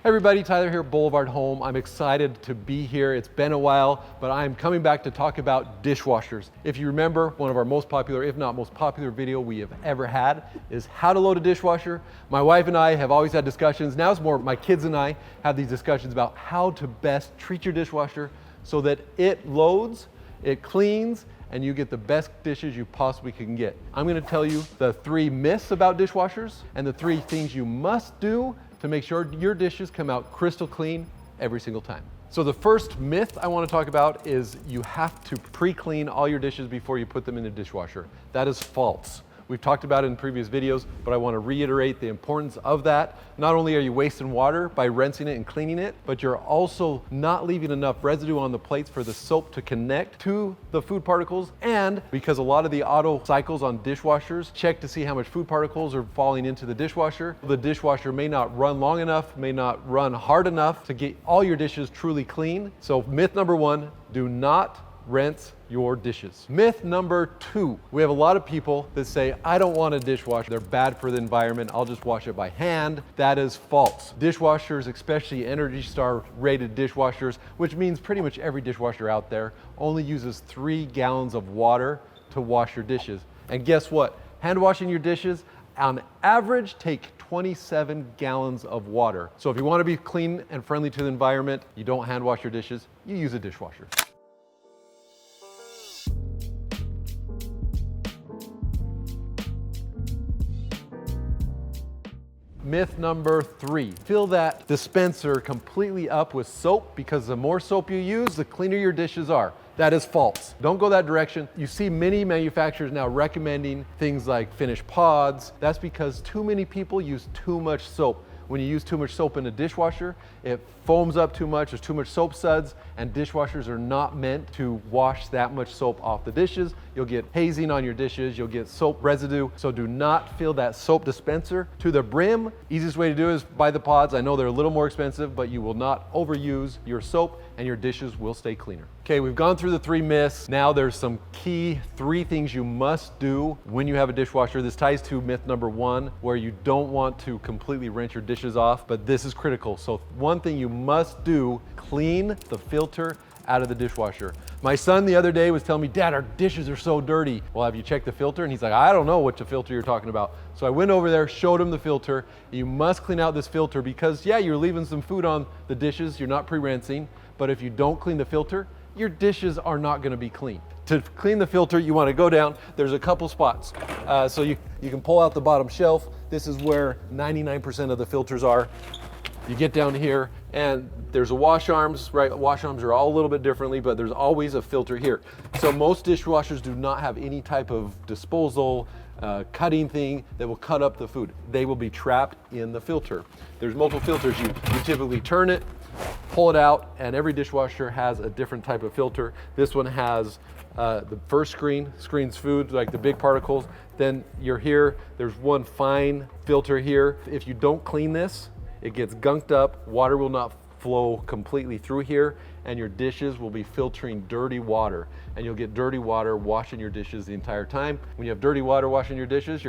Hey everybody, Tyler here, BlvdHome. I'm excited to be here. It's been a while, but I'm coming back to talk about dishwashers. If you remember, one of our most popular, if not most popular video we have ever had is how to load a dishwasher. My wife and I have always had discussions. Now it's more my kids and I have these discussions about how to best treat your dishwasher so that it loads, it cleans, and you get the best dishes you possibly can get. I'm gonna tell you the 3 myths about dishwashers and the 3 things you must do to make sure your dishes come out crystal clean every single time. So the first myth I want to talk about is you have to pre-clean all your dishes before you put them in the dishwasher. That is false. We've talked about it in previous videos, but I want to reiterate the importance of that. Not only are you wasting water by rinsing it and cleaning it, but you're also not leaving enough residue on the plates for the soap to connect to the food particles. And because a lot of the auto cycles on dishwashers check to see how much food particles are falling into the dishwasher may not run long enough, may not run hard enough to get all your dishes truly clean. So myth number 1, do not rinse your dishes. Myth number 2, we have a lot of people that say, I don't want a dishwasher, they're bad for the environment, I'll just wash it by hand. That is false. Dishwashers, especially Energy Star rated dishwashers, which means pretty much every dishwasher out there, only uses 3 gallons of water to wash your dishes. And guess what? Hand washing your dishes, on average, take 27 gallons of water. So if you want to be clean and friendly to the environment, you don't hand wash your dishes, you use a dishwasher. Myth number 3, fill that dispenser completely up with soap because the more soap you use, the cleaner your dishes are. That is false. Don't go that direction. You see many manufacturers now recommending things like finished pods. That's because too many people use too much soap. When you use too much soap in a dishwasher, it foams up too much, there's too much soap suds, and dishwashers are not meant to wash that much soap off the dishes. You'll get hazing on your dishes, you'll get soap residue, so do not fill that soap dispenser to the brim. Easiest way to do it is buy the pods. I know they're a little more expensive, but you will not overuse your soap and your dishes will stay cleaner. Okay, we've gone through the 3 myths. Now there's some key 3 things you must do when you have a dishwasher. This ties to myth number 1, where you don't want to completely rinse your dishes off, but this is critical. So one thing you must do, clean the filter out of the dishwasher. My son the other day was telling me, Dad, our dishes are so dirty. Well, have you checked the filter? And he's like, I don't know which filter you're talking about. So I went over there, showed him the filter. You must clean out this filter because yeah, you're leaving some food on the dishes, you're not pre-rinsing, but if you don't clean the filter, your dishes are not gonna be clean. To clean the filter, you wanna go down, there's a couple spots. So you can pull out the bottom shelf. This is where 99% of the filters are. You get down here and there's a wash arms, right? Wash arms are all a little bit differently, but there's always a filter here. So most dishwashers do not have any type of disposal, cutting thing that will cut up the food. They will be trapped in the filter. There's multiple filters. You typically turn it, pull it out, and every dishwasher has a different type of filter. This one has the first screens food, like the big particles. Then you're here, there's one fine filter here. If you don't clean this, it gets gunked up, water will not flow completely through here, and your dishes will be filtering dirty water. And you'll get dirty water washing your dishes the entire time. When you have dirty water washing your dishes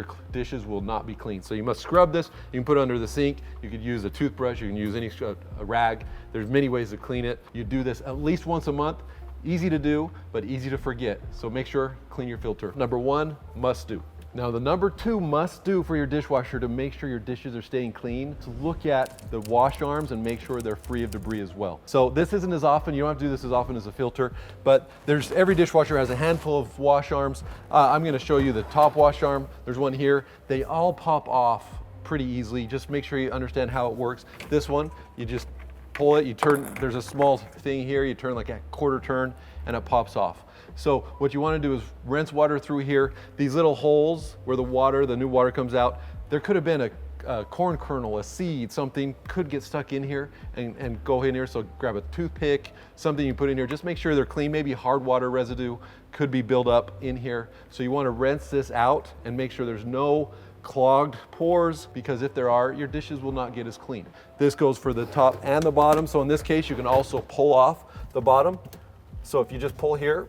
will not be clean. So you must scrub this. You can put it under the sink. You could use a toothbrush. You can use a rag. There's many ways to clean it. You do this at least once a month. Easy to do, but easy to forget. So make sure, clean your filter. Number 1, must do. Now the number 2 must do for your dishwasher to make sure your dishes are staying clean, to look at the wash arms and make sure they're free of debris as well. So this isn't as often, you don't have to do this as often as a filter, but every dishwasher has a handful of wash arms. I'm gonna show you the top wash arm. There's one here. They all pop off pretty easily. Just make sure you understand how it works. This one, you just pull it, you turn, there's a small thing here, you turn like a quarter turn and it pops off. So what you want to do is rinse water through here. These little holes where the new water comes out, there could have been a corn kernel, a seed, something could get stuck in here and go in here. So grab a toothpick, something you put in here, just make sure they're clean. Maybe hard water residue could be built up in here. So you want to rinse this out and make sure there's no clogged pores, because if there are, your dishes will not get as clean. This goes for the top and the bottom. So in this case, you can also pull off the bottom. So if you just pull here,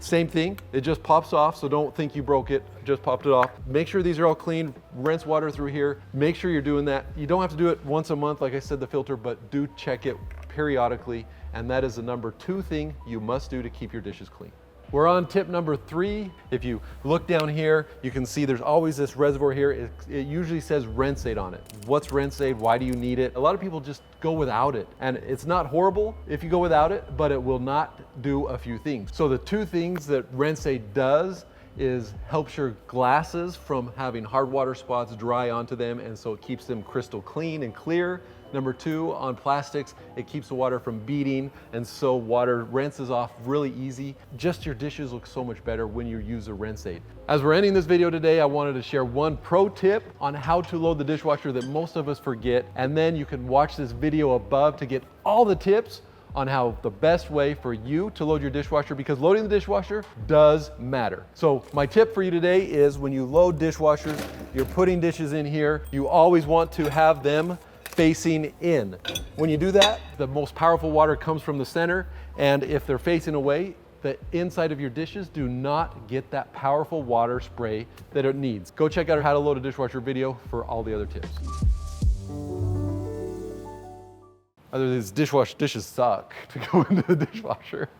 Same thing, it just pops off, so don't think you broke it, just popped it off. Make sure these are all clean, rinse water through here. Make sure you're doing that. You don't have to do it once a month, like I said, the filter, but do check it periodically, and that is the number 2 thing you must do to keep your dishes clean. We're on tip number 3. If you look down here, you can see there's always this reservoir here. It usually says Renaid on it. What's Renaid? Why do you need it? A lot of people just go without it. And it's not horrible if you go without it, but it will not do a few things. So the 2 things that Renaid does is helps your glasses from having hard water spots dry onto them, and so it keeps them crystal clean and clear. Number 2, on plastics, it keeps the water from beading, and so water rinses off really easy. Just your dishes look so much better when you use a Renaid. As we're ending this video today, I wanted to share one pro tip on how to load the dishwasher that most of us forget, and then you can watch this video above to get all the tips on how the best way for you to load your dishwasher, because loading the dishwasher does matter. So my tip for you today is when you load dishwashers, you're putting dishes in here, you always want to have them facing in. When you do that, the most powerful water comes from the center, and if they're facing away, the inside of your dishes do not get that powerful water spray that it needs. Go check out our how to load a dishwasher video for all the other tips. Other than these dishes suck to go into the dishwasher.